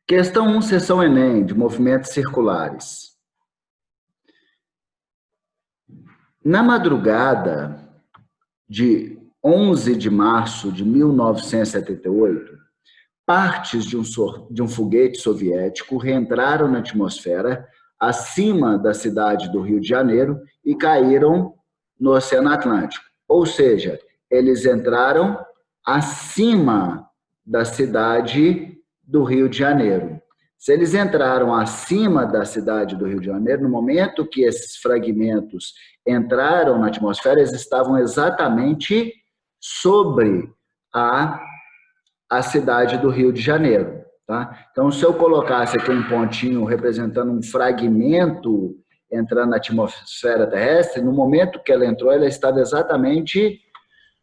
Questão 1, seção Enem, de movimentos circulares. Na madrugada de 11 de março de 1978, partes de um foguete soviético reentraram na atmosfera acima da cidade do Rio de Janeiro e caíram no Oceano Atlântico. Ou seja, eles entraram acima da cidade do Rio de Janeiro. Se eles entraram acima da cidade do Rio de Janeiro, no momento que esses fragmentos entraram na atmosfera, eles estavam exatamente sobre a cidade do Rio de Janeiro. Tá? Então, se eu colocasse aqui um pontinho representando um fragmento entrando na atmosfera terrestre, no momento que ela entrou, ela estava exatamente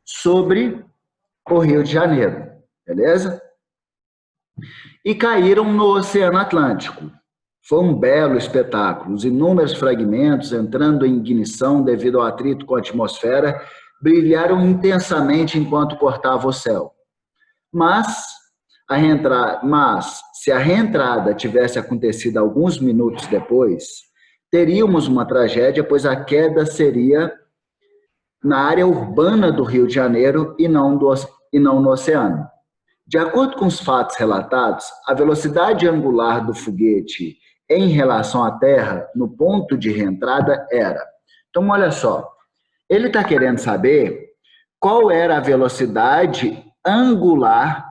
sobre o Rio de Janeiro. Beleza? E caíram no Oceano Atlântico. Foi um belo espetáculo. Os inúmeros fragmentos, entrando em ignição devido ao atrito com a atmosfera, brilharam intensamente enquanto cortava o céu. Mas se a reentrada tivesse acontecido alguns minutos depois, teríamos uma tragédia, pois a queda seria na área urbana do Rio de Janeiro e não no oceano. De acordo com os fatos relatados, a velocidade angular do foguete em relação à Terra, no ponto de reentrada, era... Então, olha só, ele está querendo saber qual era a velocidade angular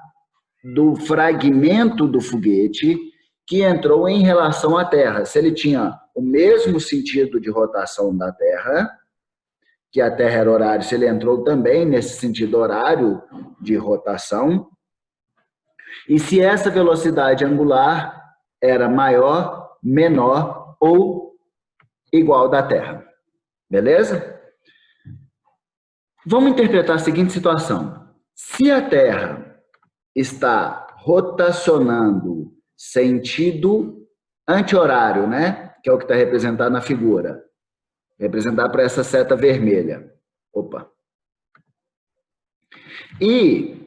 do fragmento do foguete que entrou em relação à Terra. Se ele tinha o mesmo sentido de rotação da Terra, que a Terra era horário, se ele entrou também nesse sentido horário de rotação, e se essa velocidade angular era maior, menor ou igual da Terra. Beleza? Vamos interpretar a seguinte situação. Se a Terra está rotacionando sentido anti-horário, né? Que é o que está representado na figura. Representado por essa seta vermelha. Opa. E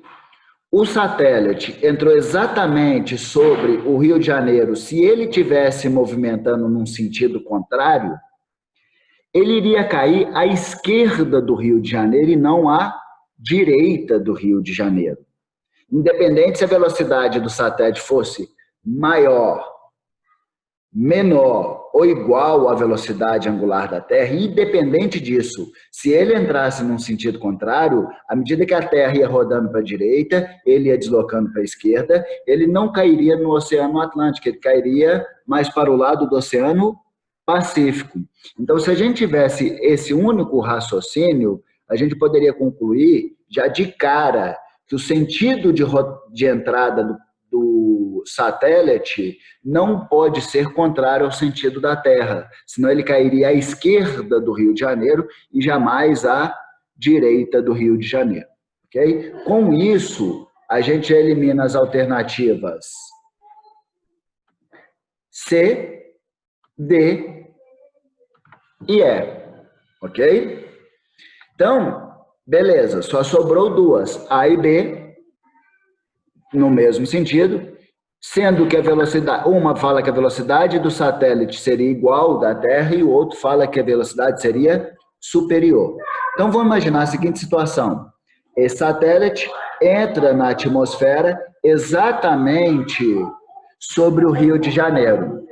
o satélite entrou exatamente sobre o Rio de Janeiro. Se ele estivesse movimentando num sentido contrário, ele iria cair à esquerda do Rio de Janeiro e não à direita do Rio de Janeiro. Independente se a velocidade do satélite fosse maior, menor ou igual à velocidade angular da Terra, independente disso, se ele entrasse num sentido contrário, à medida que a Terra ia rodando para a direita, ele ia deslocando para a esquerda, ele não cairia no Oceano Atlântico, ele cairia mais para o lado do Oceano Pacífico. Então, se a gente tivesse esse único raciocínio, a gente poderia concluir já de cara que o sentido de entrada do satélite não pode ser contrário ao sentido da Terra, senão ele cairia à esquerda do Rio de Janeiro e jamais à direita do Rio de Janeiro. Okay? Com isso, a gente elimina as alternativas C, D e E. Ok? Então, beleza, só sobrou duas, A e B, no mesmo sentido, sendo que a velocidade, uma fala que a velocidade do satélite seria igual da Terra e o outro fala que a velocidade seria superior. Então, vamos imaginar a seguinte situação. Esse satélite entra na atmosfera exatamente sobre o Rio de Janeiro.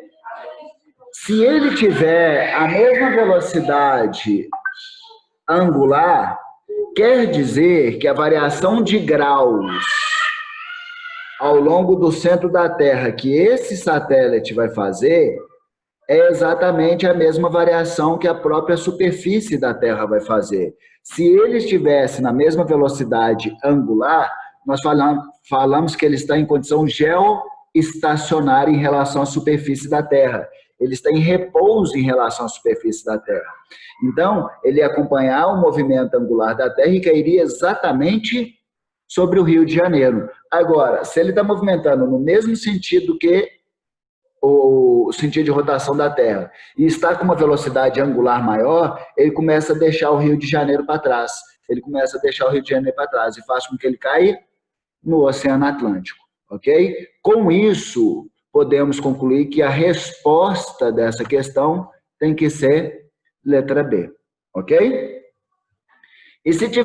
Se ele tiver a mesma velocidade angular, quer dizer que a variação de graus ao longo do centro da Terra que esse satélite vai fazer é exatamente a mesma variação que a própria superfície da Terra vai fazer. Se ele estivesse na mesma velocidade angular, nós falamos que ele está em condição geoestacionária em relação à superfície da Terra. Ele está em repouso em relação à superfície da Terra. Então, ele ia acompanhar o movimento angular da Terra e cairia exatamente sobre o Rio de Janeiro. Agora, se ele está movimentando no mesmo sentido que o sentido de rotação da Terra e está com uma velocidade angular maior, ele começa a deixar o Rio de Janeiro para trás. Ele começa a deixar o Rio de Janeiro para trás e faz com que ele caia no Oceano Atlântico. Ok? Com isso, podemos concluir que a resposta dessa questão tem que ser letra B, ok? E se tiver